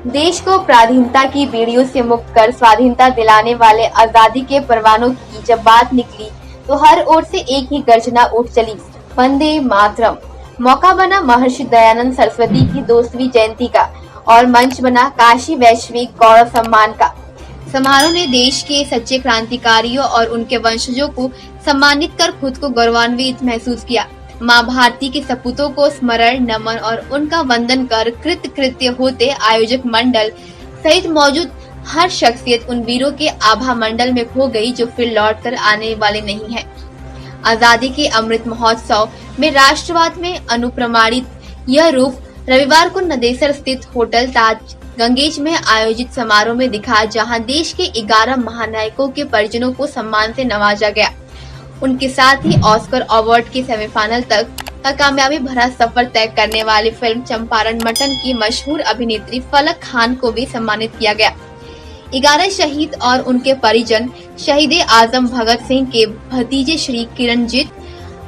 देश को पराधीनता की बेड़ियों से मुक्त कर स्वाधीनता दिलाने वाले आजादी के परवानों की जब बात निकली तो हर ओर से एक ही गर्जना उठ चली, वंदे मातरम। मौका बना महर्षि दयानंद सरस्वती की 200वीं जयंती का और मंच बना काशी वैश्विक गौरव सम्मान का। समारोह ने देश के सच्चे क्रांतिकारियों और उनके वंशजों को सम्मानित कर खुद को गौरवान्वित महसूस किया। माँ भारती के सपूतों को स्मरण, नमन और उनका वंदन कर कृतकृत्य होते आयोजक मंडल सहित मौजूद हर शख्सियत उन वीरों के आभा मंडल में खो गई जो फिर लौट कर आने वाले नहीं है। आजादी के अमृत महोत्सव में राष्ट्रवाद में अनुप्रमाणित यह रूप रविवार को नदेसर स्थित होटल ताज गंगेज में आयोजित समारोह में दिखा, जहां देश के 11 महानायकों के परिजनों को सम्मान से नवाजा गया। उनके साथ ही ऑस्कर अवार्ड के सेमीफाइनल तक का कामयाबी भरा सफर तय करने वाली फिल्म चंपारण मटन की मशहूर अभिनेत्री फलक खान को भी सम्मानित किया गया। 11 शहीद और उनके परिजन शहीद आजम भगत सिंह के भतीजे श्री किरणजीत,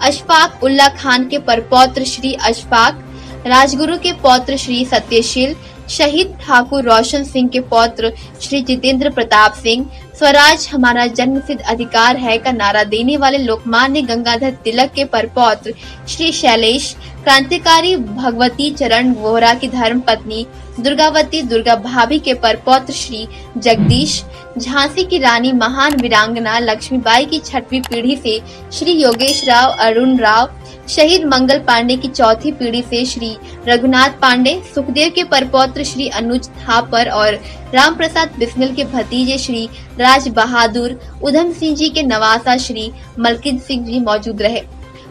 अशफाक उल्ला खान के परपौत्र श्री अशफाक, राजगुरु के पौत्र श्री सत्यशील, शहीद ठाकुर रोशन सिंह के पौत्र श्री जितेंद्र प्रताप सिंह, स्वराज हमारा जन्मसिद्ध अधिकार है का नारा देने वाले लोकमान्य गंगाधर तिलक के परपौत्र श्री शैलेश, क्रांतिकारी भगवती चरण वोहरा की धर्म पत्नी दुर्गावती दुर्गा भाभी के परपौत्र श्री जगदीश, झांसी की रानी महान वीरांगना लक्ष्मीबाई की 6वीं पीढ़ी से श्री योगेश राव अरुण राव, शहीद मंगल पांडे की 4थी पीढ़ी से श्री रघुनाथ पांडे, सुखदेव के परपौत्र श्री अनुज थापर और राम प्रसाद बिस्मिल के भतीजे श्री राज बहादुर, उधम सिंह जी के नवासा श्री मलकित सिंह जी मौजूद रहे।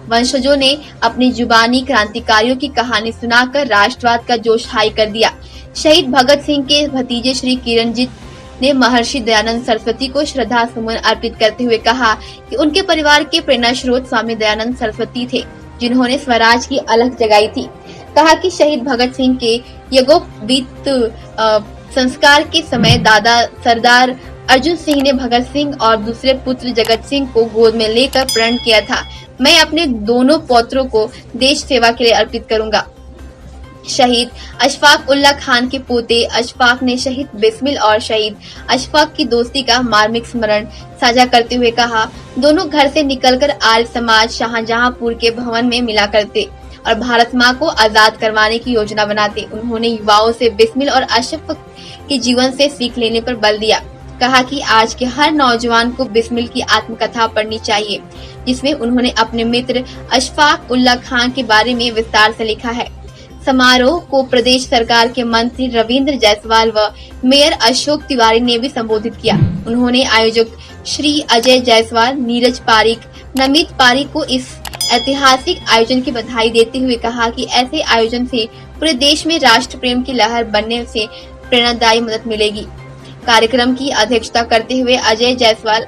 वंशजों ने अपनी जुबानी क्रांतिकारियों की कहानी सुनाकर राष्ट्रवाद का जोश हाई कर दिया। शहीद भगत सिंह के भतीजे श्री किरणजीत ने महर्षि दयानंद सरस्वती को श्रद्धा सुमन अर्पित करते हुए कहा कि उनके परिवार के प्रेरणा स्रोत स्वामी दयानंद सरस्वती थे, जिन्होंने स्वराज की अलख जगाई थी। कहा कि शहीद भगत सिंह के यज्ञोपवीत संस्कार के समय दादा सरदार अर्जुन सिंह ने भगत सिंह और दूसरे पुत्र जगत सिंह को गोद में लेकर प्रण किया था, मैं अपने दोनों पौत्रों को देश सेवा के लिए अर्पित करूंगा। शहीद अशफाक उल्ला खान के पोते अशफाक ने शहीद बिस्मिल और शहीद अशफाक की दोस्ती का मार्मिक स्मरण साझा करते हुए कहा, दोनों घर से निकलकर आर्य समाज शाहजहांपुर के भवन में मिला करते और भारत माँ को आजाद करवाने की योजना बनाते। उन्होंने युवाओं से बिस्मिल और अशफाक के जीवन से सीख लेने पर बल दिया। कहा कि आज के हर नौजवान को बिस्मिल की आत्मकथा पढ़नी चाहिए, जिसमें उन्होंने अपने मित्र अशफाक उल्ला खान के बारे में विस्तार से लिखा है। समारोह को प्रदेश सरकार के मंत्री रविंद्र जायसवाल व मेयर अशोक तिवारी ने भी संबोधित किया। उन्होंने आयोजक श्री अजय जायसवाल, नीरज पारिक, नमित पारिक को इस ऐतिहासिक आयोजन की बधाई देते हुए कहा कि ऐसे आयोजन से पूरे देश में राष्ट्र प्रेम की लहर बनने से प्रेरणादायी मदद मिलेगी। कार्यक्रम की अध्यक्षता करते हुए अजय जायसवाल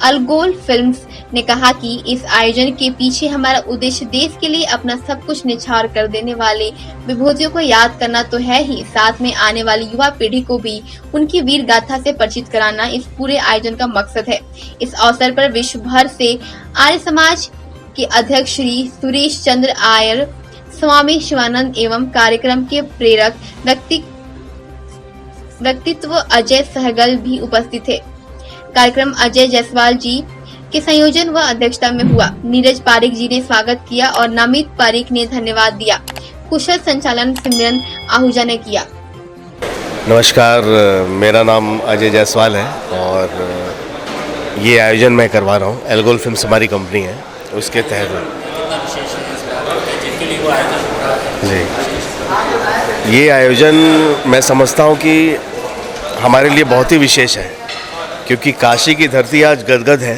अलगोल फिल्म्स ने कहा कि इस आयोजन के पीछे हमारा उद्देश्य देश के लिए अपना सब कुछ निछावर कर देने वाले विभूतियों को याद करना तो है ही, साथ में आने वाली युवा पीढ़ी को भी उनकी वीर गाथा से परिचित कराना इस पूरे आयोजन का मकसद है। इस अवसर पर विश्व भर से आर्य समाज के अध्यक्ष श्री सुरेश चंद्र आयर, स्वामी शिवानंद एवं कार्यक्रम के प्रेरक व्यक्तित्व अजय सहगल भी उपस्थित थे। कार्यक्रम अजय जायसवाल जी के संयोजन व अध्यक्षता में हुआ। नीरज पारिक जी ने स्वागत किया और नमित पारिक ने धन्यवाद दिया। कुशल संचालन सिमरन आहूजा ने किया। नमस्कार, मेरा नाम अजय जायसवाल है और ये आयोजन मैं करवा रहा हूँ। एल्गोल फिल्म्स हमारी कंपनी है, उसके तहत जी ये आयोजन मैं समझता हूँ कि हमारे लिए बहुत ही विशेष है, क्योंकि काशी की धरती आज गदगद है,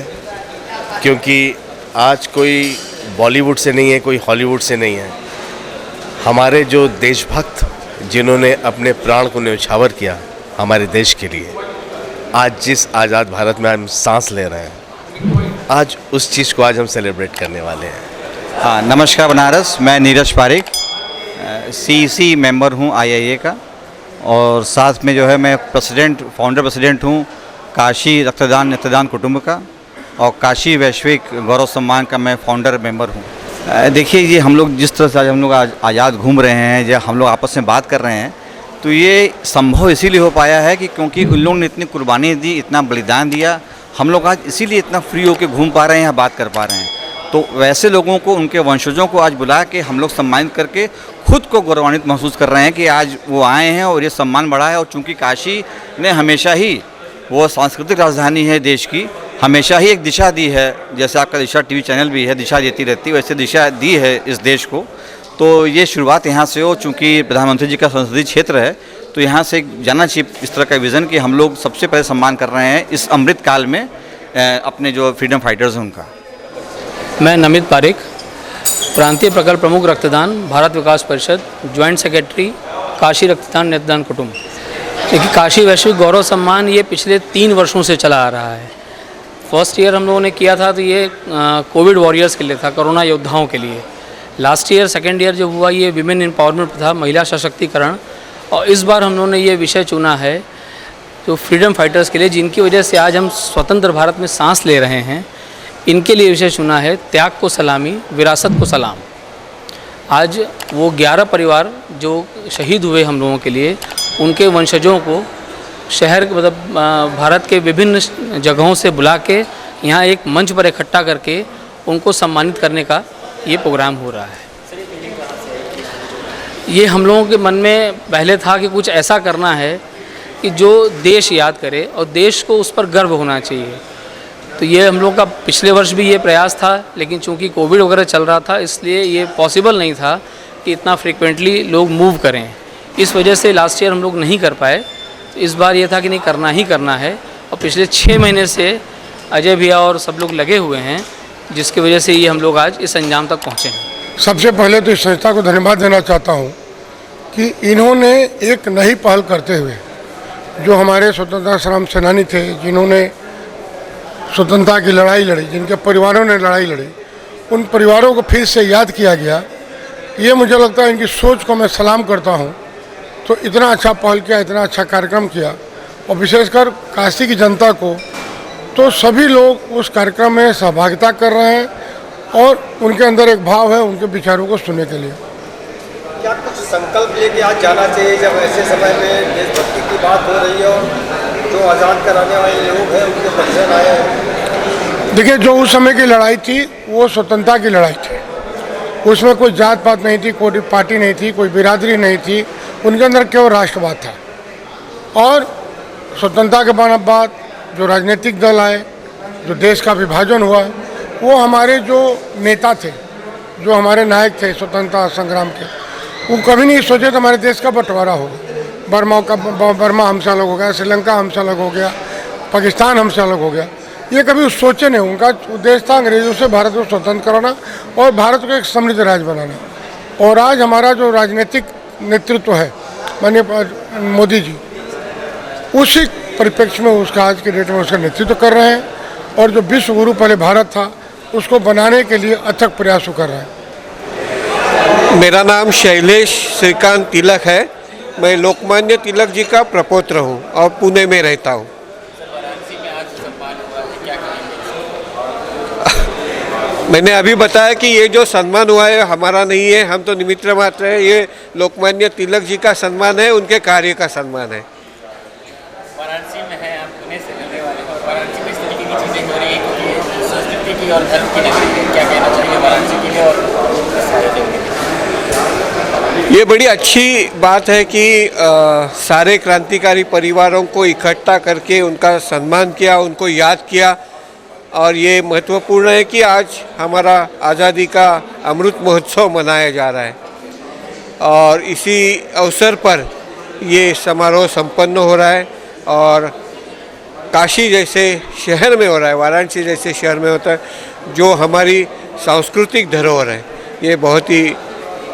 क्योंकि आज कोई बॉलीवुड से नहीं है, कोई हॉलीवुड से नहीं है। हमारे जो देशभक्त जिन्होंने अपने प्राण को न्यौछावर किया हमारे देश के लिए, आज जिस आज़ाद भारत में हम सांस ले रहे हैं, आज उस चीज़ को आज हम सेलिब्रेट करने वाले हैं। हाँ, नमस्कार बनारस, मैं नीरज पारिक, सीईसी मेंबर हूँ IIA का, और साथ में जो है मैं फाउंडर प्रेसिडेंट हूँ काशी रक्तदान नेत्रदान कुटुंब का, और काशी वैश्विक गौरव सम्मान का मैं फाउंडर मेंबर हूँ। देखिए, ये हम लोग जिस तरह से आज हम लोग आज़ाद घूम रहे हैं, या हम लोग आपस में बात कर रहे हैं, तो ये संभव इसीलिए हो पाया है कि क्योंकि उन लोगों ने इतनी कुर्बानी दी, इतना बलिदान दिया। हम लोग आज इसीलिए इतना फ्री होकर घूम पा रहे हैं, यहाँ बात कर पा रहे हैं। तो वैसे लोगों को, उनके वंशजों को आज बुला के हम लोग सम्मानित करके खुद को गौरवान्वित महसूस कर रहे हैं कि आज वो आए हैं और ये सम्मान बढ़ा है। और चूँकि काशी ने हमेशा ही, वो सांस्कृतिक राजधानी है देश की, हमेशा ही एक दिशा दी है, जैसे आपका दिशा टीवी चैनल भी है, दिशा देती रहती है, वैसे दिशा दी है इस देश को। तो ये शुरुआत यहाँ से हो, चूँकि प्रधानमंत्री जी का संसदीय क्षेत्र है, तो यहाँ से जाना चाहिए इस तरह का विज़न कि हम लोग सबसे पहले सम्मान कर रहे हैं इस अमृत काल में अपने जो फ्रीडम फाइटर्स हैं उनका। मैं नमित पारिक, प्रांतीय प्रकल्प प्रमुख रक्तदान, भारत विकास परिषद, ज्वाइंट सेक्रेटरी, काशी रक्तदान नेत्रदान कुटुंब। देखिए, काशी वैश्विक गौरव सम्मान ये पिछले 3 वर्षों से चला आ रहा है। फर्स्ट ईयर हम लोगों ने किया था तो ये कोविड वॉरियर्स के लिए था, कोरोना योद्धाओं के लिए। लास्ट ईयर, सेकेंड ईयर जो हुआ, ये विमेन एम्पावरमेंट था, महिला सशक्तिकरण। और इस बार हम लोगों ने ये विषय चुना है जो फ्रीडम फाइटर्स के लिए, जिनकी वजह से आज हम स्वतंत्र भारत में सांस ले रहे हैं, इनके लिए विषय चुना है त्याग को सलामी, विरासत को सलाम। आज वो 11 परिवार जो शहीद हुए हम लोगों के लिए, उनके वंशजों को शहर मतलब भारत के विभिन्न जगहों से बुला के यहाँ एक मंच पर इकट्ठा करके उनको सम्मानित करने का ये प्रोग्राम हो रहा है। ये हम लोगों के मन में पहले था कि कुछ ऐसा करना है कि जो देश याद करे और देश को उस पर गर्व होना चाहिए। तो ये हम लोग का पिछले वर्ष भी ये प्रयास था, लेकिन चूंकि कोविड वगैरह चल रहा था इसलिए ये पॉसिबल नहीं था कि इतना फ्रिक्वेंटली लोग मूव करें। इस वजह से लास्ट ईयर हम लोग नहीं कर पाए। तो इस बार ये था कि नहीं, करना ही करना है। और पिछले 6 महीने से अजय भैया और सब लोग लगे हुए हैं, जिसकी वजह से ये हम लोग आज इस अंजाम तक पहुँचे हैं। सबसे पहले तो इस संस्था को धन्यवाद देना चाहता हूँ कि इन्होंने एक नई पहल करते हुए, जो हमारे स्वतंत्रता संग्राम सेनानी थे, जिन्होंने स्वतंत्रता की लड़ाई लड़ी, जिनके परिवारों ने लड़ाई लड़ी, उन परिवारों को फिर से याद किया गया। ये मुझे लगता है इनकी सोच को मैं सलाम करता हूँ। तो इतना अच्छा पहल किया, इतना अच्छा कार्यक्रम किया, और विशेषकर काशी की जनता को, तो सभी लोग उस कार्यक्रम में सहभागिता कर रहे हैं और उनके अंदर एक भाव है उनके विचारों को सुनने के लिए। क्या कुछ संकल्प लेके आज जाना चाहिए जब ऐसे समय में देशभक्ति की बात हो रही है और जो आज़ाद कराने वाले लोग हैं उनके परिजन आए हैं? देखिए, जो उस समय की लड़ाई थी वो स्वतंत्रता की लड़ाई थी। उसमें कोई जात पात नहीं थी, कोई पार्टी नहीं थी, कोई बिरादरी नहीं थी, उनके अंदर केवल राष्ट्रवाद था। और स्वतंत्रता के बाद जो राजनीतिक दल आए, जो देश का विभाजन हुआ, वो हमारे जो नेता थे, जो हमारे नायक थे स्वतंत्रता संग्राम के, वो कभी नहीं सोचे तो हमारे देश का बंटवारा होगा। बर्मा हमसे अलग हो गया, श्रीलंका हमसे अलग हो गया, पाकिस्तान हमसे अलग हो गया, ये कभी सोचे नहीं। उनका उद्देश्य था अंग्रेजों से भारत को स्वतंत्र कराना और भारत को एक समृद्ध राज्य बनाना। और आज हमारा जो राजनीतिक नेतृत्व है, माननीय मोदी जी, उसी परिप्रेक्ष्य में उसका आज के डेट में उसका नेतृत्व कर रहे हैं और जो विश्व गुरु पहले भारत था उसको बनाने के लिए अथक प्रयास कर रहे हैं। मेरा नाम शैलेश श्रीकांत तिलक है। मैं लोकमान्य तिलक जी का प्रपौत्र हूँ और पुणे में रहता हूँ। मैंने अभी बताया कि ये जो सम्मान हुआ है हमारा नहीं है, हम तो निमित्त मात्र है। ये लोकमान्य तिलक जी का सम्मान है, उनके कार्य का सम्मान है। वाराणसी में है, आप पुणे से रहने वाले हैं और वाराणसी में इस तरीके की चीज़ें हो रही है कि संस्कृति की और धर्म की नगरी है। क्या कहना चाहिए वाराणसी के लिए और सारे दिन? ये बड़ी अच्छी बात है कि सारे क्रांतिकारी परिवारों को इकट्ठा करके उनका सम्मान किया, उनको याद किया। और ये महत्वपूर्ण है कि आज हमारा आज़ादी का अमृत महोत्सव मनाया जा रहा है और इसी अवसर पर ये समारोह संपन्न हो रहा है। और काशी जैसे शहर में हो रहा है, वाराणसी जैसे शहर में होता है, जो हमारी सांस्कृतिक धरोहर है, ये बहुत ही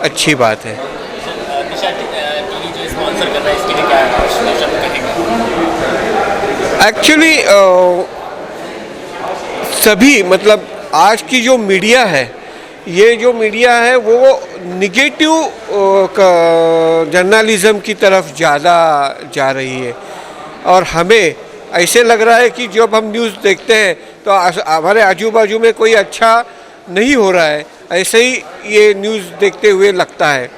अच्छी बात है। दिशा टीवी जो स्पॉन्सर कर रहा है, इसके लिए क्या शब्द कहेंगे? एक्चुअली सभी, मतलब आज की जो मीडिया है, ये जो मीडिया है वो निगेटिव जर्नलिज्म की तरफ ज़्यादा जा रही है। और हमें ऐसे लग रहा है कि जब हम न्यूज़ देखते हैं तो हमारे आजू बाजू में कोई अच्छा नहीं हो रहा है, ऐसे ही ये न्यूज़ देखते हुए लगता है।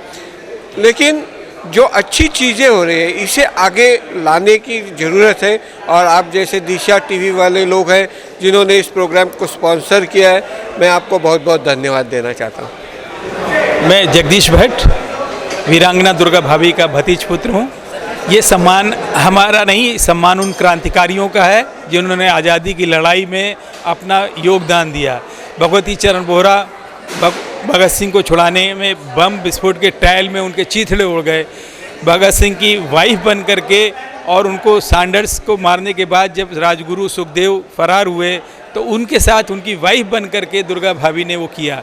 लेकिन जो अच्छी चीज़ें हो रही है इसे आगे लाने की ज़रूरत है। और आप जैसे दिशा टीवी वाले लोग हैं जिन्होंने इस प्रोग्राम को स्पॉन्सर किया है, मैं आपको बहुत बहुत धन्यवाद देना चाहता हूँ। मैं जगदीश भट्ट, वीरांगना दुर्गा भाभी का भतीज पुत्र हूँ। ये सम्मान हमारा नहीं, सम्मान उन क्रांतिकारियों का है जिन्होंने आज़ादी की लड़ाई में अपना योगदान दिया। भगवती चरण बोहरा भगत सिंह को छुड़ाने में बम विस्फोट के ट्रायल में उनके चीथड़े उड़ गए। भगत सिंह की वाइफ बन करके और उनको सैंडर्स को मारने के बाद जब राजगुरु सुखदेव फरार हुए तो उनके साथ उनकी वाइफ बन करके दुर्गा भाभी ने वो किया।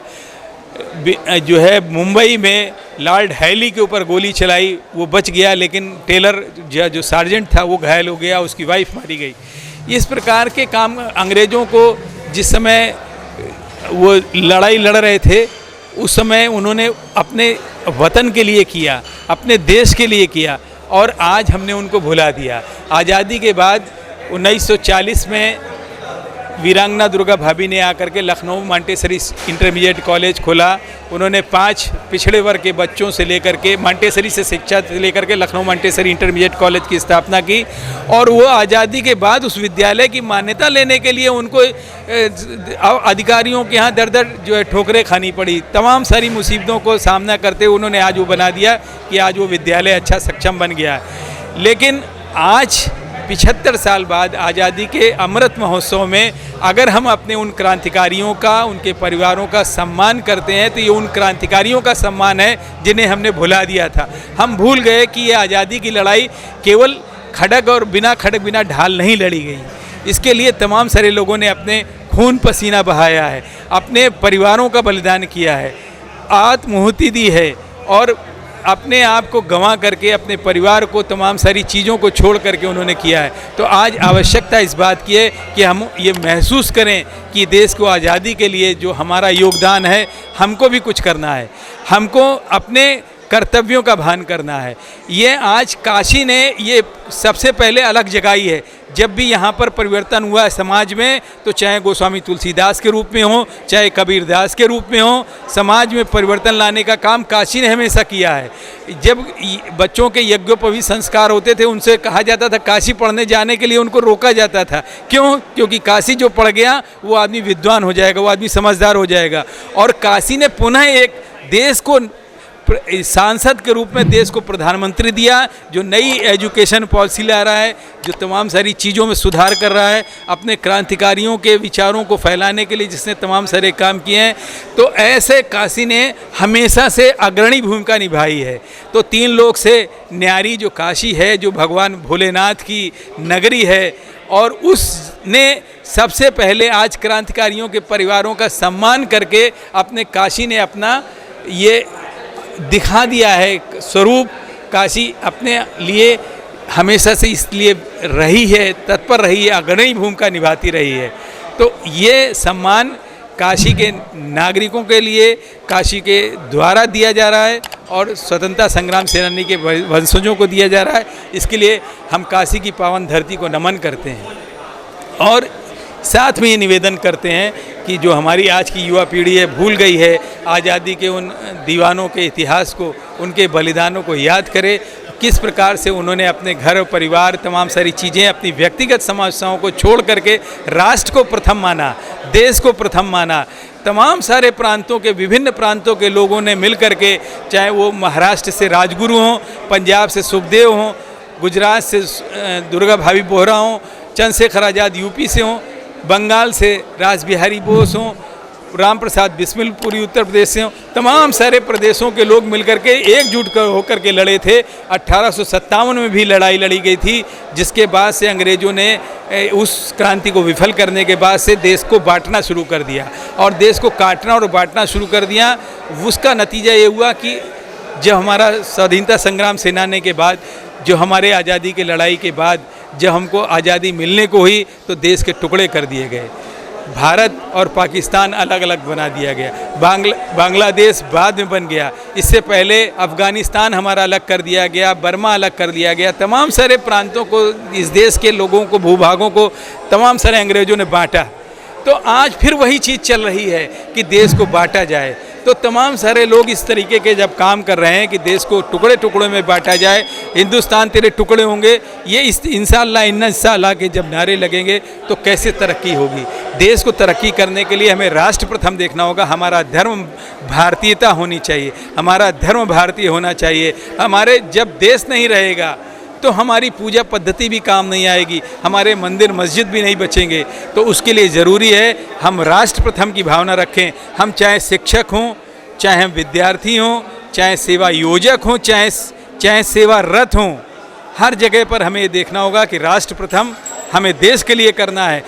जो है मुंबई में लॉर्ड हैली के ऊपर गोली चलाई, वो बच गया, लेकिन टेलर जो सार्जेंट था वो घायल हो गया, उसकी वाइफ मारी गई। इस प्रकार के काम अंग्रेज़ों को जिस समय वो लड़ाई लड़ रहे थे उस समय उन्होंने अपने वतन के लिए किया, अपने देश के लिए किया, और आज हमने उनको भुला दिया। आज़ादी के बाद 1940 में वीरांगना दुर्गा भाभी ने आकर के लखनऊ मॉन्टेसरी इंटरमीडिएट कॉलेज खोला। उन्होंने 5 पिछड़े वर्ग के बच्चों से लेकर के मॉन्टेसरी से शिक्षा लेकर के लखनऊ मॉन्टेसरी इंटरमीडिएट कॉलेज की स्थापना की। और वो आज़ादी के बाद उस विद्यालय की मान्यता लेने के लिए उनको अधिकारियों के यहाँ दर दर जो है ठोकरें खानी पड़ी। तमाम सारी मुसीबतों को सामना करते हुए उन्होंने आज वो बना दिया कि आज वो विद्यालय अच्छा सक्षम बन गया। लेकिन आज 75 साल बाद आज़ादी के अमृत महोत्सव में अगर हम अपने उन क्रांतिकारियों का, उनके परिवारों का सम्मान करते हैं तो ये उन क्रांतिकारियों का सम्मान है जिन्हें हमने भुला दिया था। हम भूल गए कि ये आज़ादी की लड़ाई केवल खड़ग और बिना खड़ग बिना ढाल नहीं लड़ी गई। इसके लिए तमाम सारे लोगों ने अपने खून पसीना बहाया है, अपने परिवारों का बलिदान किया है, आत्माहुति दी है और अपने आप को गंवा करके अपने परिवार को, तमाम सारी चीज़ों को छोड़ करके उन्होंने किया है। तो आज आवश्यकता इस बात की है कि हम ये महसूस करें कि देश को आज़ादी के लिए जो हमारा योगदान है हमको भी कुछ करना है, हमको अपने कर्तव्यों का भान करना है। ये आज काशी ने ये सबसे पहले अलग जगाई है। जब भी यहाँ पर परिवर्तन हुआ है समाज में, तो चाहे गोस्वामी तुलसीदास के रूप में हो, चाहे कबीरदास के रूप में हो, समाज में परिवर्तन लाने का काम काशी ने हमेशा किया है। जब बच्चों के यज्ञोपवीत संस्कार होते थे उनसे कहा जाता था काशी पढ़ने जाने के लिए उनको रोका जाता था। क्यों? क्योंकि काशी जो पढ़ गया वो आदमी विद्वान हो जाएगा, वो आदमी समझदार हो जाएगा। और काशी ने पुनः एक देश को सांसद के रूप में देश को प्रधानमंत्री दिया, जो नई एजुकेशन पॉलिसी ला रहा है, जो तमाम सारी चीज़ों में सुधार कर रहा है, अपने क्रांतिकारियों के विचारों को फैलाने के लिए जिसने तमाम सारे काम किए हैं। तो ऐसे काशी ने हमेशा से अग्रणी भूमिका निभाई है। तो 3 लोक से न्यारी जो काशी है, जो भगवान भोलेनाथ की नगरी है, और उसने सबसे पहले आज क्रांतिकारियों के परिवारों का सम्मान करके अपने काशी ने अपना ये दिखा दिया है स्वरूप। काशी अपने लिए हमेशा से इसलिए रही है, तत्पर रही है, अग्रणी भूमिका निभाती रही है। तो ये सम्मान काशी के नागरिकों के लिए काशी के द्वारा दिया जा रहा है और स्वतंत्रता संग्राम सेनानी के वंशजों को दिया जा रहा है। इसके लिए हम काशी की पावन धरती को नमन करते हैं और साथ में ये निवेदन करते हैं कि जो हमारी आज की युवा पीढ़ी है भूल गई है आज़ादी के उन दीवानों के इतिहास को, उनके बलिदानों को याद करे, किस प्रकार से उन्होंने अपने घर परिवार तमाम सारी चीज़ें अपनी व्यक्तिगत समस्याओं को छोड़ करके राष्ट्र को प्रथम माना, देश को प्रथम माना। तमाम सारे प्रांतों के, विभिन्न प्रांतों के लोगों ने मिल करके, चाहे वो महाराष्ट्र से राजगुरु हों, पंजाब से सुखदेव हों, गुजरात से दुर्गा भाभी बोहरा हों, चंद्रशेखर आज़ाद यूपी से हों, बंगाल से रास बिहारी बोस हों, राम प्रसाद बिस्मिलपुरी उत्तर प्रदेश से हों, तमाम सारे प्रदेशों के लोग मिलकर के एकजुट होकर के लड़े थे। 1857 में भी लड़ाई लड़ी गई थी, जिसके बाद से अंग्रेज़ों ने उस क्रांति को विफल करने के बाद से देश को बांटना शुरू कर दिया और देश को काटना और बांटना शुरू कर दिया। उसका नतीजा ये हुआ कि जब हमारा स्वाधीनता संग्राम सेनानी के बाद, जो हमारे आज़ादी की लड़ाई के बाद जब हमको आज़ादी मिलने को हुई तो देश के टुकड़े कर दिए गए, भारत और पाकिस्तान अलग अलग बना दिया गया, बांग्लादेश बाद में बन गया, इससे पहले अफ़गानिस्तान हमारा अलग कर दिया गया, बर्मा अलग कर दिया गया। तमाम सारे प्रांतों को, इस देश के लोगों को, भूभागों को तमाम सारे अंग्रेज़ों ने बांटा। तो आज फिर वही चीज़ चल रही है कि देश को बांटा जाए। तो तमाम सारे लोग इस तरीके के जब काम कर रहे हैं कि देश को टुकड़े टुकड़ों में बांटा जाए, हिंदुस्तान तेरे टुकड़े होंगे, ये इंशाअल्लाह के जब नारे लगेंगे तो कैसे तरक्की होगी। देश को तरक्की करने के लिए हमें राष्ट्र प्रथम देखना होगा। हमारा धर्म भारतीयता होनी चाहिए, हमारा धर्म भारतीय होना चाहिए। हमारे जब देश नहीं रहेगा तो हमारी पूजा पद्धति भी काम नहीं आएगी, हमारे मंदिर मस्जिद भी नहीं बचेंगे। तो उसके लिए ज़रूरी है हम राष्ट्र प्रथम की भावना रखें। हम चाहे शिक्षक हों, चाहे हम विद्यार्थी हों, चाहे सेवा योजक हों, चाहे सेवारत हों, हर जगह पर हमें ये देखना होगा कि राष्ट्र प्रथम हमें देश के लिए करना है।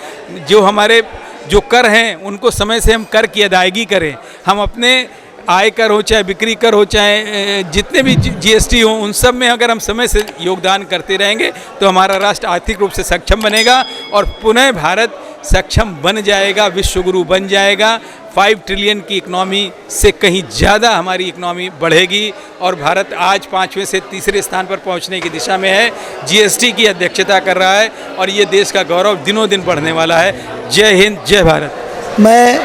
जो हमारे जो कर हैं उनको समय से हम कर की अदायगी करें। हम अपने आय कर हो, चाहे बिक्री कर हो, चाहे जितने भी जीएसटी हो, उन सब में अगर हम समय से योगदान करते रहेंगे तो हमारा राष्ट्र आर्थिक रूप से सक्षम बनेगा और पुनः भारत सक्षम बन जाएगा, विश्वगुरु बन जाएगा। 5 ट्रिलियन की इकनॉमी से कहीं ज़्यादा हमारी इकनॉमी बढ़ेगी और भारत आज 5वें से तीसरे स्थान पर पहुंचने की दिशा में है। जीएसटी की अध्यक्षता कर रहा है और ये देश का गौरव दिनों दिन बढ़ने वाला है। जय हिंद, जय भारत। मैं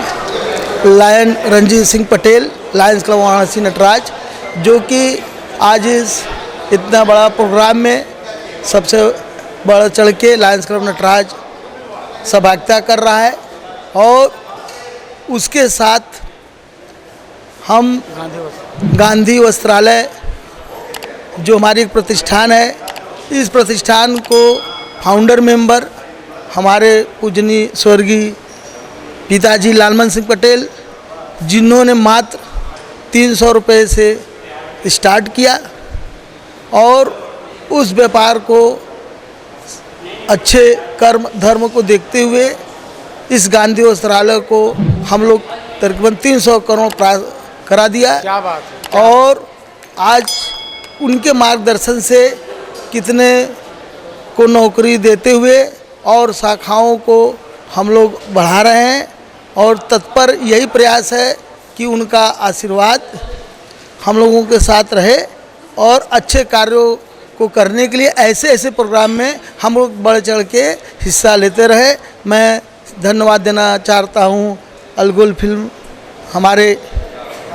Lion Ranjit Singh Patel, Lions Club Varanasi Natraj, जो कि आज इस इतना बड़ा प्रोग्राम में सबसे बढ़ चढ़ के लायंस क्लब नटराज सहभागिता कर रहा है और उसके साथ हम गांधी वस्त्रालय जो हमारी एक प्रतिष्ठान है, इस प्रतिष्ठान को फाउंडर मेंबर हमारे पूजनीय स्वर्गीय पिताजी लालमन सिंह पटेल, जिन्होंने मात्र 300 रुपये से स्टार्ट किया और उस व्यापार को अच्छे कर्म धर्म को देखते हुए इस गांधी वस्त्रालय को हम लोग तकरीबन 300 करोड़ करा दिया। क्या बात है। और आज उनके मार्गदर्शन से कितने को नौकरी देते हुए और शाखाओं को हम लोग बढ़ा रहे हैं और तत्पर यही प्रयास है कि उनका आशीर्वाद हम लोगों के साथ रहे और अच्छे कार्यों को करने के लिए ऐसे प्रोग्राम में हम लोग बढ़ चढ़ के हिस्सा लेते रहे। मैं धन्यवाद देना चाहता हूँ अलगुल फिल्म हमारे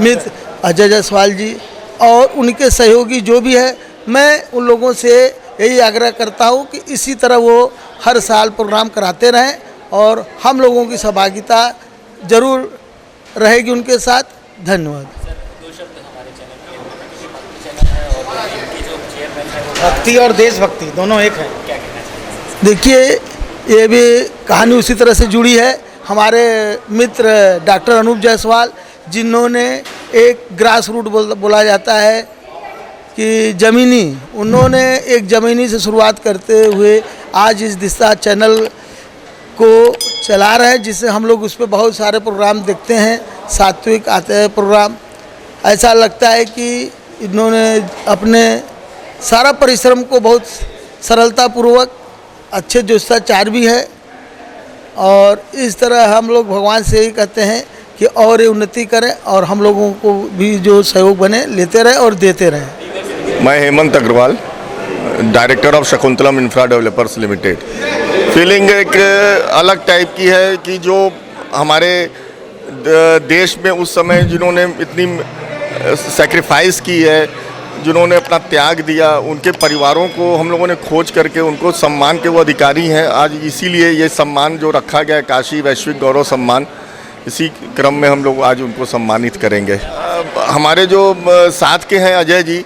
मित्र अजय जायसवाल जी और उनके सहयोगी जो भी है। मैं उन लोगों से यही आग्रह करता हूँ कि इसी तरह वो हर साल प्रोग्राम कराते रहें और हम लोगों की सहभागिता जरूर रहेगी उनके साथ। धन्यवाद। भक्ति और देशभक्ति दोनों एक है। देखिए, ये भी कहानी उसी तरह से जुड़ी है। हमारे मित्र डॉक्टर अनूप जायसवाल, जिन्होंने एक ग्रास रूट बोला जाता है कि ज़मीनी, उन्होंने एक ज़मीनी से शुरुआत करते हुए आज इस दिशा चैनल को चला रहे हैं, जिससे हम लोग उस पर बहुत सारे प्रोग्राम देखते हैं। सात्विक आते हैं प्रोग्राम, ऐसा लगता है कि इन्होंने अपने सारा परिश्रम को बहुत सरलतापूर्वक अच्छे जोशाचार भी है और इस तरह हम लोग भगवान से ही कहते हैं कि और ये उन्नति करें और हम लोगों को भी जो सहयोग बने लेते रहे और देते रहें। मैं Hemant Agarwal, director of Shakuntalam infra developers Limited. Feeling एक अलग टाइप की है कि जो हमारे देश में उस समय जिन्होंने इतनी सैक्रिफाइस की है, जिन्होंने अपना त्याग दिया, उनके परिवारों को हम लोगों ने खोज करके उनको सम्मान के वो अधिकारी हैं। आज इसीलिए ये सम्मान जो रखा गया है, काशी वैश्विक गौरव सम्मान, इसी क्रम में हम लोग आज उनको सम्मानित करेंगे। हमारे जो साथ के हैं अजय जी,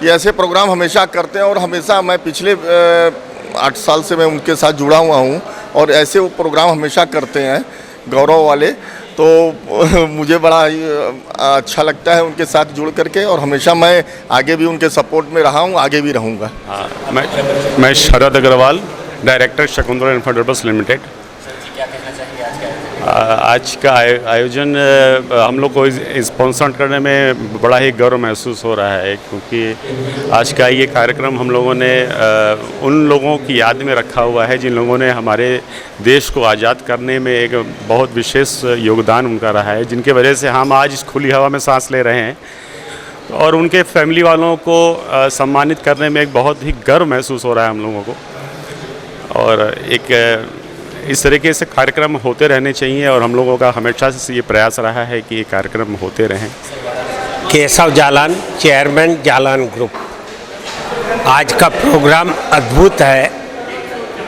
ये ऐसे प्रोग्राम हमेशा करते हैं और हमेशा मैं पिछले 8 साल से मैं उनके साथ जुड़ा हुआ हूँ और ऐसे वो प्रोग्राम हमेशा करते हैं गौरव वाले। तो मुझे बड़ा अच्छा लगता है उनके साथ जुड़ करके और हमेशा मैं आगे भी उनके सपोर्ट में रहा हूँ, आगे भी रहूँगा। मैं Sharad Agarwal, director Shakuntalam infra developers limited. आज का आयोजन हम लोग को स्पॉन्सर करने में बड़ा ही गर्व महसूस हो रहा है, क्योंकि आज का ये कार्यक्रम हम लोगों ने उन लोगों की याद में रखा हुआ है जिन लोगों ने हमारे देश को आज़ाद करने में एक बहुत विशेष योगदान उनका रहा है, जिनके वजह से हम आज इस खुली हवा में सांस ले रहे हैं। और उनके फैमिली वालों को सम्मानित करने में एक बहुत ही गर्व महसूस हो रहा है हम लोगों को। और एक इस तरीके से कार्यक्रम होते रहने चाहिए और हम लोगों का हमेशा से ये प्रयास रहा है कि ये कार्यक्रम होते रहें। Keshav Jalan, chairman Jalan group. आज का प्रोग्राम अद्भुत है।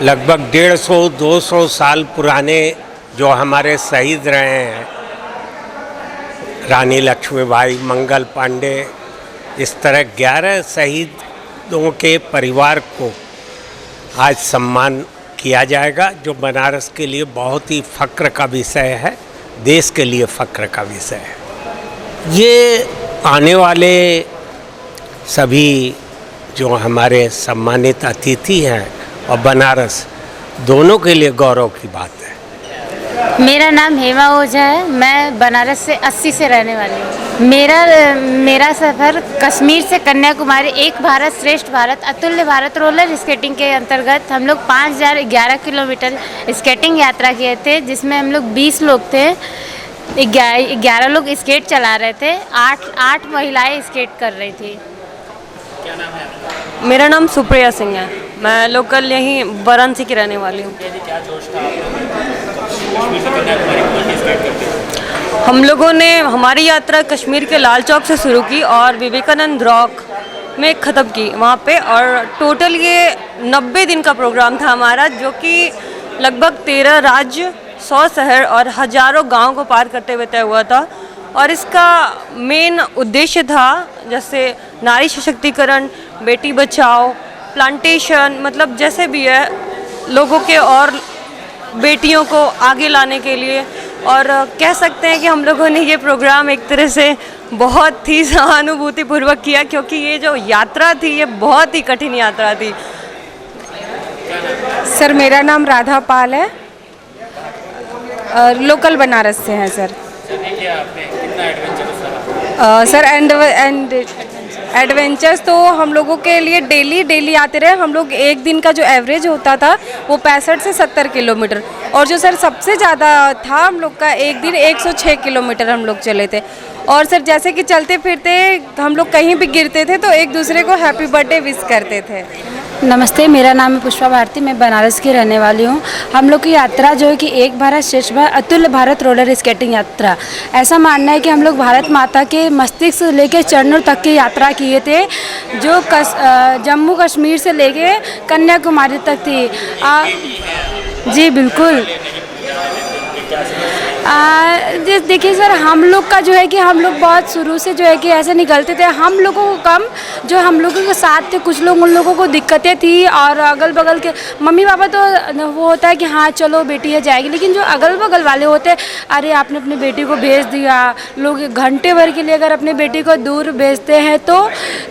लगभग 150-200 साल पुराने जो हमारे शहीद रहे हैं, रानी लक्ष्मीबाई, मंगल पांडे, इस तरह 11 शहीदों के परिवार को आज सम्मान किया जाएगा, जो बनारस के लिए बहुत ही फ़ख्र का विषय है, देश के लिए फ़ख्र का विषय है। ये आने वाले सभी जो हमारे सम्मानित अतिथि हैं और बनारस, दोनों के लिए गौरव की बात है। मेरा नाम हेमा ओझा है। मैं बनारस से 80 से रहने वाली हूँ। मेरा सफ़र कश्मीर से कन्याकुमारी एक भारत श्रेष्ठ भारत अतुल्य भारत रोलर स्केटिंग के अंतर्गत हम लोग 5011 किलोमीटर स्केटिंग यात्रा किए थे, जिसमें हम लोग 20 लोग थे। 11 लोग स्केट चला रहे थे, 8 महिलाएं स्केट कर रही थी। क्या नाम है आपका? मेरा नाम सुप्रिया सिंह है। मैं लोकल यहीं वाराणसी की रहने वाली हूँ। क्या जोश था कश्मीर से कन्याकुमारी को स्केट करते? हम लोगों ने हमारी यात्रा कश्मीर के लाल चौक से शुरू की और विवेकानंद रॉक में ख़त्म की वहाँ पे, और टोटल ये 90 दिन का प्रोग्राम था हमारा, जो कि लगभग 13 राज्य, 100 शहर और हज़ारों गाँव को पार करते हुए तय हुआ था। और इसका मेन उद्देश्य था जैसे नारी सशक्तिकरण, बेटी बचाओ, प्लांटेशन, मतलब जैसे भी है लोगों के और बेटियों को आगे लाने के लिए। और कह सकते हैं कि हम लोगों ने ये प्रोग्राम एक तरह से बहुत ही सहानुभूतिपूर्वक किया, क्योंकि ये जो यात्रा थी ये बहुत ही कठिन यात्रा थी। सर मेरा नाम राधा पाल है, लोकल बनारस से हैं सर। सर एडवेंचर्स तो हम लोगों के लिए डेली आते रहे। हम लोग एक दिन का जो एवरेज होता था वो 65 से 70 किलोमीटर, और जो सर सबसे ज़्यादा था हम लोग का एक दिन 106 किलोमीटर हम लोग चले थे। और सर जैसे कि चलते फिरते हम लोग कहीं भी गिरते थे तो एक दूसरे को हैप्पी बर्थडे विश करते थे। नमस्ते, मेरा नाम है पुष्पा भारती, मैं बनारस की रहने वाली हूँ। हम लोग की यात्रा जो है कि एक भारत श्रेष्ठ भारत अतुल्य भारत रोलर स्केटिंग यात्रा, ऐसा मानना है कि हम लोग भारत माता के मस्तिष्क से लेकर चरणों तक की यात्रा किए थे, जो जम्मू कश्मीर से लेके कन्याकुमारी तक थी। जी बिल्कुल। देखिए सर, हम लोग का जो है कि हम लोग बहुत शुरू से जो है कि ऐसे निकलते थे। हम लोगों को कम, जो हम लोगों के साथ थे कुछ लोग, उन लोगों को दिक्कतें थी, और अगल बगल के मम्मी पापा तो वो होता है कि हाँ चलो बेटी है जाएगी, लेकिन जो अगल बगल वाले होते, अरे आपने अपनी बेटी को भेज दिया। लोग घंटे भर के लिए अगर अपने बेटी को दूर भेजते हैं तो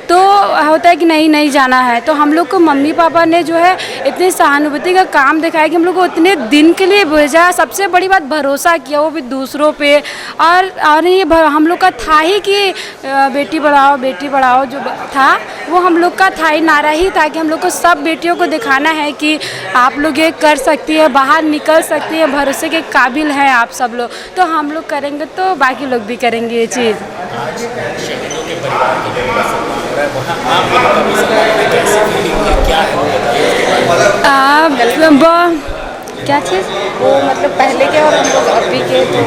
होता है कि नहीं जाना है। तो हम लोग को मम्मी पापा ने जो है इतनी सहानुभूति का काम दिखाया कि हम लोग को उतने दिन के लिए भेजा। सबसे बड़ी बात भरोसा किया, वो भी दूसरों पे। और ये हम लोग का था ही कि बेटी बढ़ाओ जो था वो हम लोग का था ही, नारा ही था कि हम लोग को सब बेटियों को दिखाना है कि आप लोग ये कर सकती है, बाहर निकल सकती है, भरोसे के काबिल हैं आप सब लोग। तो हम लोग करेंगे तो बाकी लोग भी करेंगे ये चीज़। क्या चीज़ वो मतलब पहले के और हम लोग अभी के तो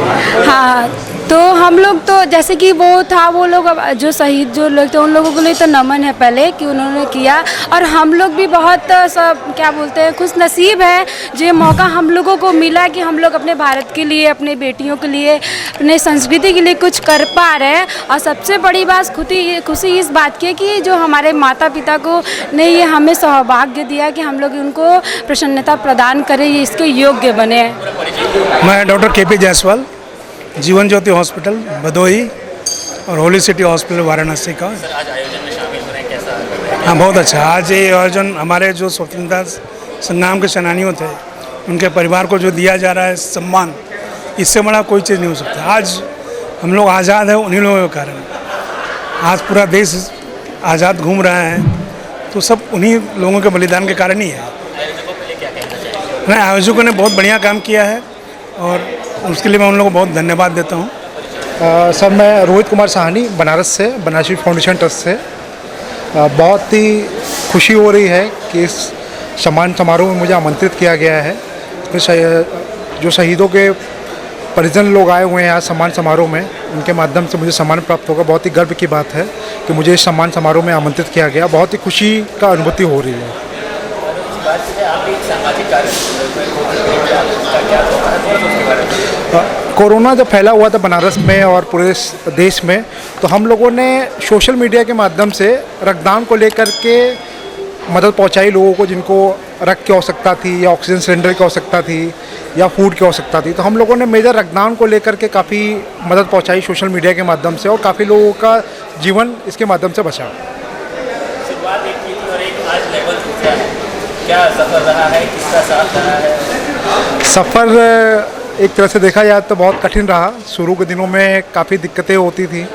हाँ, तो हम लोग तो जैसे कि वो था, वो लोग जो शहीद जो लोग थे उन लोगों के लिए तो नमन है पहले कि उन्होंने किया। और हम लोग भी बहुत सब क्या बोलते हैं खुश नसीब है जो ये मौका हम लोगों को मिला कि हम लोग अपने भारत के लिए, अपने बेटियों के लिए, अपने संस्कृति के लिए कुछ कर पा रहे हैं। और सबसे बड़ी बात खुशी इस बात की है कि जो हमारे माता पिता को ने ये हमें सौभाग्य दिया कि हम लोग उनको प्रसन्नता प्रदान करें, ये इसके योग्य बने। मैं डॉक्टर के पी जायसवाल, जीवन ज्योति हॉस्पिटल भदोही और होली सिटी हॉस्पिटल वाराणसी का। सर आज आयोजन में शामिल हो रहे हैं, कैसा लग रहा है? हाँ बहुत अच्छा। आज ये आयोजन हमारे जो स्वतंत्रता संग्राम के सेनानियों थे उनके परिवार को जो दिया जा रहा है सम्मान, इससे बड़ा कोई चीज़ नहीं हो सकता। आज हम लोग आज़ाद है उन्हीं लोगों के कारण। आज पूरा देश आज़ाद घूम रहा है तो सब उन्हीं लोगों के बलिदान के कारण ही है। आयोजकों ने बहुत बढ़िया काम किया है और उसके लिए मैं उन लोगों को बहुत धन्यवाद देता हूँ। सर मैं रोहित कुमार साहनी बनारस से, बनारसी फाउंडेशन ट्रस्ट से। बहुत ही खुशी हो रही है कि इस सम्मान समारोह में मुझे आमंत्रित किया गया है। जो शहीदों के परिजन लोग आए हुए हैं आज सम्मान समारोह में, उनके माध्यम से मुझे सम्मान प्राप्त होगा। बहुत ही गर्व की बात है कि मुझे इस सम्मान समारोह में आमंत्रित किया गया। बहुत ही खुशी का अनुभूति हो रही है। कोरोना जब फैला हुआ था बनारस में और पूरे देश में, तो हम लोगों ने सोशल मीडिया के माध्यम से रक्तदान को लेकर के मदद पहुंचाई लोगों को, जिनको रक्त की आवश्यकता थी या ऑक्सीजन सिलेंडर की आवश्यकता थी या फूड की आवश्यकता थी। तो हम लोगों ने मेजर रक्तदान को लेकर के काफ़ी मदद पहुंचाई सोशल मीडिया के माध्यम से, और काफ़ी लोगों का जीवन इसके माध्यम से बचा। शुरुआत एक की थी और एक आज लेवल दूसरा है, क्या सफ़र रहा है, किसका साथ रहा है? सफ़र एक तरह से देखा जाए तो बहुत कठिन रहा। शुरू के दिनों में काफ़ी दिक्कतें होती थी,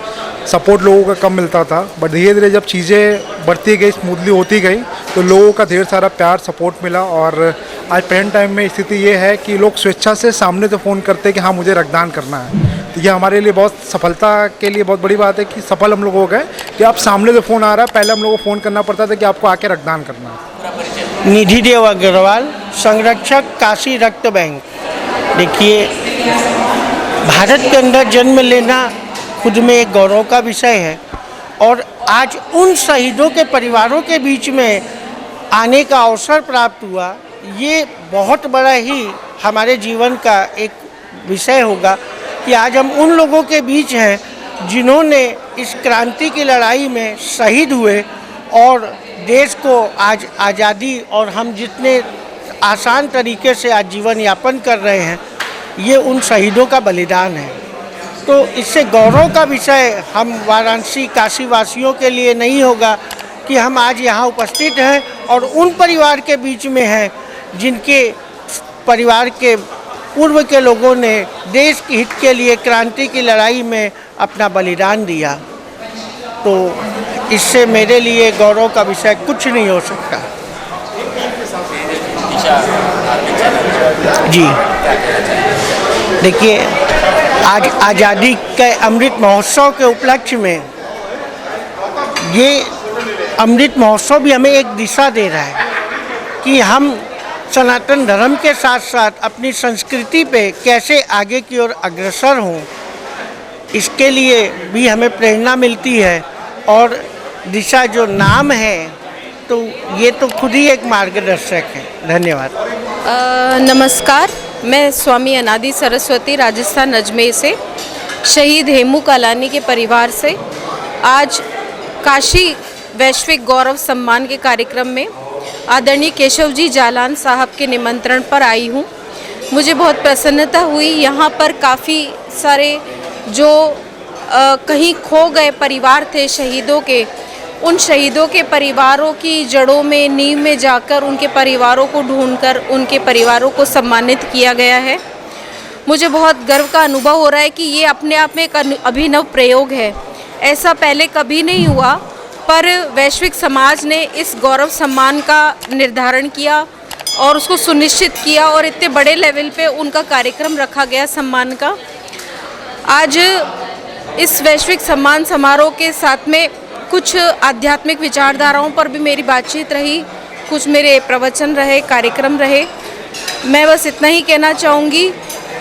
सपोर्ट लोगों का कम मिलता था, बट धीरे धीरे जब चीज़ें बढ़ती गई, स्मूथली होती गई, तो लोगों का ढेर सारा प्यार सपोर्ट मिला। और आज प्रेजेंट टाइम में स्थिति ये है कि लोग स्वेच्छा से सामने से फ़ोन करते हैं कि हाँ मुझे रक्तदान करना है। तो ये हमारे लिए बहुत सफलता के लिए बहुत बड़ी बात है कि सफल हम लोग हो गए कि आप सामने से फ़ोन आ रहा है। पहले हम लोगों को फ़ोन करना पड़ता था कि आपको आके रक्तदान करना है। निधि देव अग्रवाल, संरक्षक काशी रक्त बैंक। देखिए, भारत के अंदर जन्म लेना खुद में एक गौरव का विषय है, और आज उन शहीदों के परिवारों के बीच में आने का अवसर प्राप्त हुआ, ये बहुत बड़ा ही हमारे जीवन का एक विषय होगा कि आज हम उन लोगों के बीच हैं जिन्होंने इस क्रांति की लड़ाई में शहीद हुए और देश को आज आज़ादी और हम जितने आसान तरीके से आज जीवन यापन कर रहे हैं, ये उन शहीदों का बलिदान है। तो इससे गौरव का विषय हम वाराणसी काशी वासियों के लिए नहीं होगा कि हम आज यहाँ उपस्थित हैं और उन परिवार के बीच में हैं जिनके परिवार के पूर्व के लोगों ने देश के हित के लिए क्रांति की लड़ाई में अपना बलिदान दिया। तो इससे मेरे लिए गौरव का विषय कुछ नहीं हो सकता। जी देखिए, आज आज़ादी के अमृत महोत्सव के उपलक्ष्य में ये अमृत महोत्सव भी हमें एक दिशा दे रहा है कि हम सनातन धर्म के साथ साथ अपनी संस्कृति पे कैसे आगे की ओर अग्रसर हों, इसके लिए भी हमें प्रेरणा मिलती है। और दिशा जो नाम है, तो ये तो खुद ही एक मार्गदर्शक है। धन्यवाद। नमस्कार, मैं स्वामी अनादि सरस्वती राजस्थान अजमेर से शहीद हेमू कालानी के परिवार से आज काशी वैश्विक गौरव सम्मान के कार्यक्रम में आदरणीय केशव जी जालान साहब के निमंत्रण पर आई हूँ। मुझे बहुत प्रसन्नता हुई। यहाँ पर काफ़ी सारे जो कहीं खो गए परिवार थे शहीदों के, उन शहीदों के परिवारों की जड़ों में, नींव में जाकर उनके परिवारों को ढूंढकर उनके परिवारों को सम्मानित किया गया है। मुझे बहुत गर्व का अनुभव हो रहा है कि ये अपने आप में एक अभिनव प्रयोग है। ऐसा पहले कभी नहीं हुआ, पर वैश्विक समाज ने इस गौरव सम्मान का निर्धारण किया और उसको सुनिश्चित किया और इतने बड़े लेवल पे उनका कार्यक्रम रखा गया सम्मान का। आज इस वैश्विक सम्मान समारोह के साथ में कुछ आध्यात्मिक विचारधाराओं पर भी मेरी बातचीत रही, कुछ मेरे प्रवचन रहे, कार्यक्रम रहे। मैं बस इतना ही कहना चाहूँगी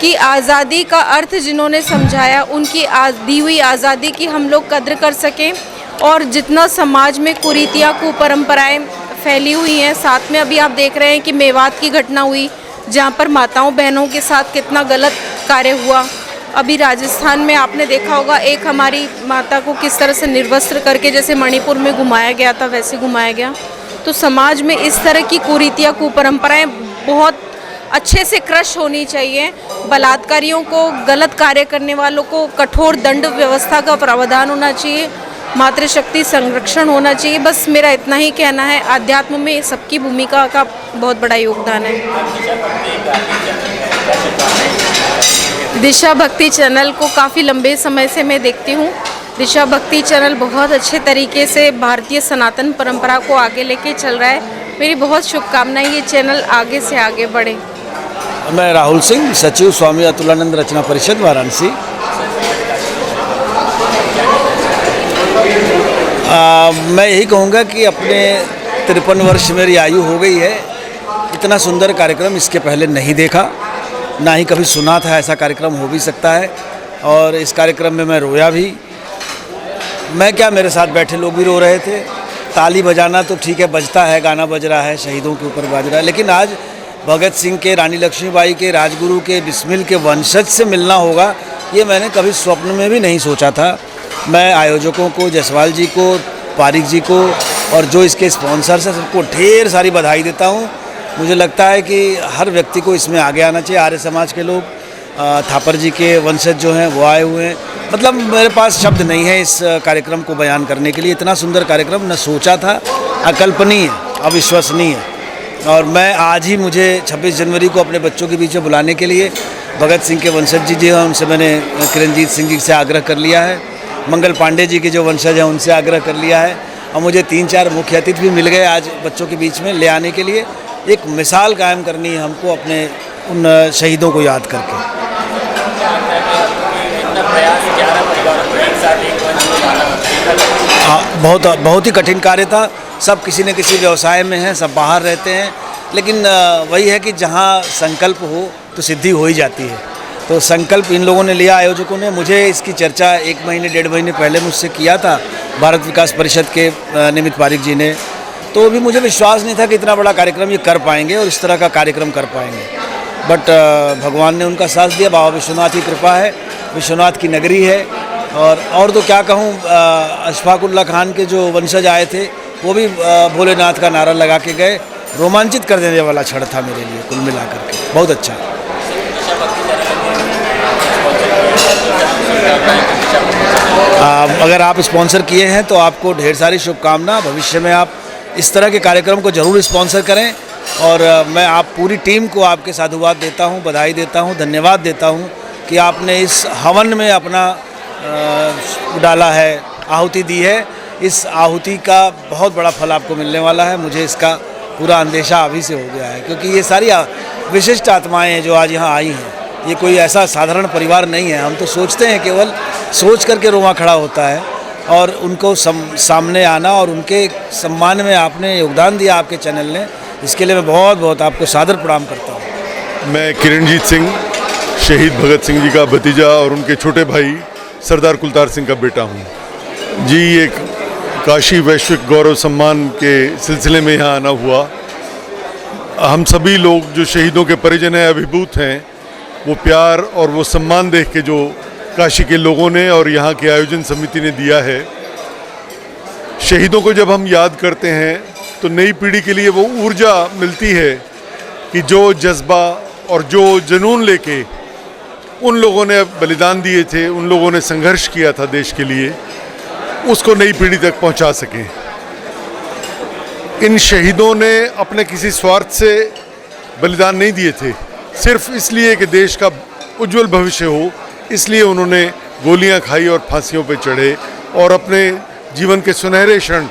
कि आज़ादी का अर्थ जिन्होंने समझाया, उनकी दी हुई आज़ादी की हम लोग कद्र कर सकें, और जितना समाज में कुरीतियाँ कुपरंपराएं फैली हुई हैं, साथ में अभी आप देख रहे हैं कि मेवात की घटना हुई जहाँ पर माताओं बहनों के साथ कितना गलत कार्य हुआ। अभी राजस्थान में आपने देखा होगा, एक हमारी माता को किस तरह से निर्वस्त्र करके जैसे मणिपुर में घुमाया गया था, वैसे घुमाया गया। तो समाज में इस तरह की कुरीतियाँ कुपरंपराएं बहुत अच्छे से क्रश होनी चाहिए। बलात्कारियों को, गलत कार्य करने वालों को कठोर दंड व्यवस्था का प्रावधान होना चाहिए, मातृशक्ति संरक्षण होना चाहिए। बस मेरा इतना ही कहना है। अध्यात्म में सबकी भूमिका का बहुत बड़ा योगदान है। दिशा भक्ति चैनल को काफ़ी लंबे समय से मैं देखती हूँ। दिशा भक्ति चैनल बहुत अच्छे तरीके से भारतीय सनातन परंपरा को आगे लेके चल रहा है। मेरी बहुत शुभकामनाएं ये चैनल आगे से आगे बढ़े। मैं राहुल सिंह, सचिव स्वामी अतुलानंद रचना परिषद वाराणसी। मैं यही कहूँगा कि अपने 53 वर्ष मेरी आयु हो गई है, इतना सुंदर कार्यक्रम इसके पहले नहीं देखा, ना ही कभी सुना था ऐसा कार्यक्रम हो भी सकता है। और इस कार्यक्रम में मैं रोया भी। मैं क्या, मेरे साथ बैठे लोग भी रो रहे थे। ताली बजाना तो ठीक है, बजता है, गाना बज रहा है, शहीदों के ऊपर बज रहा है, लेकिन आज भगत सिंह के, रानी लक्ष्मीबाई के, राजगुरु के, बिस्मिल के वंशज से मिलना होगा, ये मैंने कभी स्वप्न में भी नहीं सोचा था। मैं आयोजकों को, जायसवाल जी को, पारिक जी को और जो इसके स्पॉन्सर्स हैं सबको ढेर सारी बधाई देता हूँ। मुझे लगता है कि हर व्यक्ति को इसमें आगे आना चाहिए। आर्य समाज के लोग, थापर जी के वंशज जो हैं वो आए हुए हैं। मतलब मेरे पास शब्द नहीं है इस कार्यक्रम को बयान करने के लिए। इतना सुंदर कार्यक्रम न सोचा था, अकल्पनीय, अविश्वसनीय। और मैं आज ही, मुझे 26 जनवरी को अपने बच्चों के बीच में बुलाने के लिए भगत सिंह के वंशज जी हैं, उनसे मैंने किरणजीत सिंह जी से आग्रह कर लिया है। मंगल पांडे जी के जो वंशज हैं उनसे आग्रह कर लिया है। और मुझे 3-4 मुख्य अतिथि भी मिल गए आज बच्चों के बीच में ले आने के लिए। एक मिसाल कायम करनी है हमको अपने उन शहीदों को याद करके। बहुत ही कठिन कार्य था। सब किसी न किसी व्यवसाय में हैं, सब बाहर रहते हैं, लेकिन वही है कि जहाँ संकल्प हो तो सिद्धि हो ही जाती है। तो संकल्प इन लोगों ने लिया, आयोजकों ने। मुझे इसकी चर्चा 1 महीने 1.5 महीने पहले मुझसे किया था भारत विकास परिषद के निमित पारिक जी ने। तो भी मुझे विश्वास नहीं था कि इतना बड़ा कार्यक्रम ये कर पाएंगे और इस तरह का कार्यक्रम कर पाएंगे। बट भगवान ने उनका साथ दिया। बाबा विश्वनाथ की कृपा है, विश्वनाथ की नगरी है। और तो क्या कहूँ, अशफाकुल्ला खान के जो वंशज आए थे वो भी भोलेनाथ का नारा लगा के गए। रोमांचित कर देने वाला क्षण था मेरे लिए कुल मिलाकर के। बहुत अच्छा। अगर आप स्पॉन्सर किए हैं तो आपको ढेर सारी शुभकामना। भविष्य में आप इस तरह के कार्यक्रम को ज़रूर स्पॉन्सर करें। और मैं आप पूरी टीम को आपके साधुवाद देता हूं, बधाई देता हूं, धन्यवाद देता हूं कि आपने इस हवन में अपना डाला है, आहुति दी है। इस आहुति का बहुत बड़ा फल आपको मिलने वाला है। मुझे इसका पूरा अंदेशा अभी से हो गया है, क्योंकि ये सारी विशिष्ट आत्माएं हैं जो आज यहाँ आई हैं। ये कोई ऐसा साधारण परिवार नहीं है। हम तो सोचते हैं, केवल सोच करके रोमा खड़ा होता है। और उनको सामने आना और उनके सम्मान में आपने योगदान दिया, आपके चैनल ने, इसके लिए मैं बहुत बहुत आपको सादर प्रणाम करता हूँ। मैं किरणजीत सिंह, शहीद भगत सिंह जी का भतीजा और उनके छोटे भाई सरदार कुलतार सिंह का बेटा हूँ जी। एक काशी वैश्विक गौरव सम्मान के सिलसिले में यहाँ आना हुआ। हम सभी लोग जो शहीदों के परिजन हैं, अभिभूत हैं। वो प्यार और वो सम्मान देख के जो काशी के लोगों ने और यहाँ के आयोजन समिति ने दिया है। शहीदों को जब हम याद करते हैं तो नई पीढ़ी के लिए वो ऊर्जा मिलती है कि जो जज्बा और जो जुनून लेके उन लोगों ने बलिदान दिए थे, उन लोगों ने संघर्ष किया था देश के लिए, उसको नई पीढ़ी तक पहुंचा सकें। इन शहीदों ने अपने किसी स्वार्थ से बलिदान नहीं दिए थे, सिर्फ इसलिए कि देश का उज्जवल भविष्य हो। इसलिए उन्होंने गोलियां खाई और फांसियों पर चढ़े और अपने जीवन के सुनहरे क्षण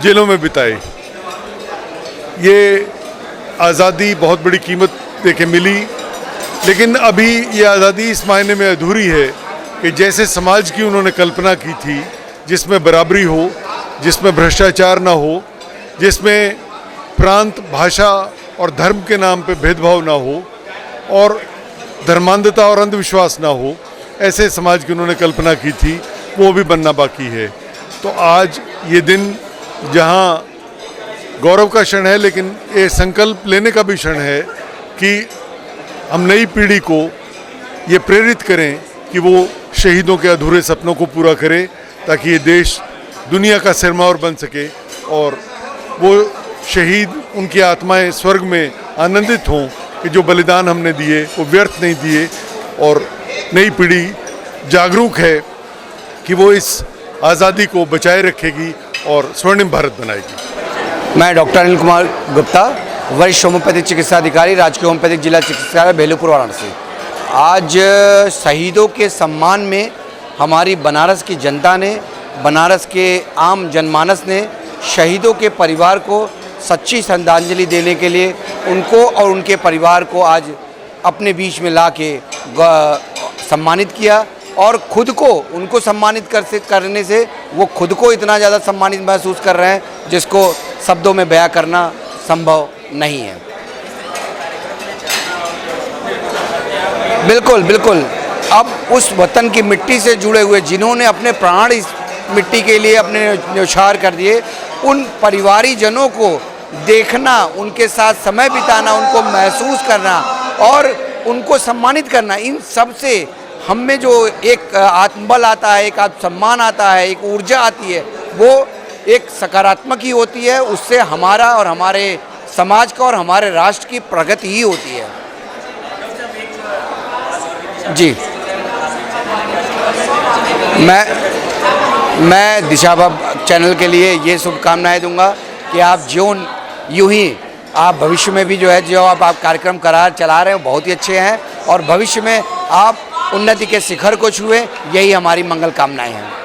जेलों में बिताए। ये आज़ादी बहुत बड़ी कीमत देके मिली, लेकिन अभी ये आज़ादी इस मायने में अधूरी है कि जैसे समाज की उन्होंने कल्पना की थी, जिसमें बराबरी हो, जिसमें भ्रष्टाचार ना हो, जिसमें प्रांत, भाषा और धर्म के नाम पे भेदभाव ना हो और धर्मांधता और अंधविश्वास ना हो, ऐसे समाज की उन्होंने कल्पना की थी, वो भी बनना बाकी है। तो आज ये दिन जहाँ गौरव का क्षण है, लेकिन ये संकल्प लेने का भी क्षण है कि हम नई पीढ़ी को ये प्रेरित करें कि वो शहीदों के अधूरे सपनों को पूरा करे, ताकि ये देश दुनिया का सिरमौर बन सके और वो शहीद, उनकी आत्माएं स्वर्ग में आनंदित हों कि जो बलिदान हमने दिए वो व्यर्थ नहीं दिए। और नई पीढ़ी जागरूक है कि वो इस आज़ादी को बचाए रखेगी और स्वर्णिम भारत बनाएगी। मैं डॉक्टर अनिल कुमार गुप्ता, वरिष्ठ होम्योपैथिक चिकित्सा अधिकारी, राजकीय होम्योपैथिक जिला चिकित्सालय बेलूपुर वाराणसी। आज शहीदों के सम्मान में हमारी बनारस की जनता ने, बनारस के आम जनमानस ने शहीदों के परिवार को सच्ची श्रद्धांजलि देने के लिए उनको और उनके परिवार को आज अपने बीच में ला के सम्मानित किया। और खुद को उनको सम्मानित करने से वो खुद को इतना ज़्यादा सम्मानित महसूस कर रहे हैं जिसको शब्दों में बयां करना संभव नहीं है। बिल्कुल बिल्कुल। अब उस वतन की मिट्टी से जुड़े हुए जिन्होंने अपने प्राण इस मिट्टी के लिए अपने न्यौछावर कर दिए, उन परिवारीजनों को देखना, उनके साथ समय बिताना, उनको महसूस करना और उनको सम्मानित करना, इन सब से हम में जो एक आत्मबल आता है, एक आत्मसम्मान आता है, एक ऊर्जा आती है, वो एक सकारात्मक ही होती है। उससे हमारा और हमारे समाज का और हमारे राष्ट्र की प्रगति ही होती है। जी, मैं दिशाभव चैनल के लिए ये शुभकामनाएं दूंगा कि आप यूं ही आप भविष्य में भी जो है, जो आप कार्यक्रम चला रहे हो, बहुत ही अच्छे हैं और भविष्य में आप उन्नति के शिखर को छुए, यही हमारी मंगल कामनाएं हैं।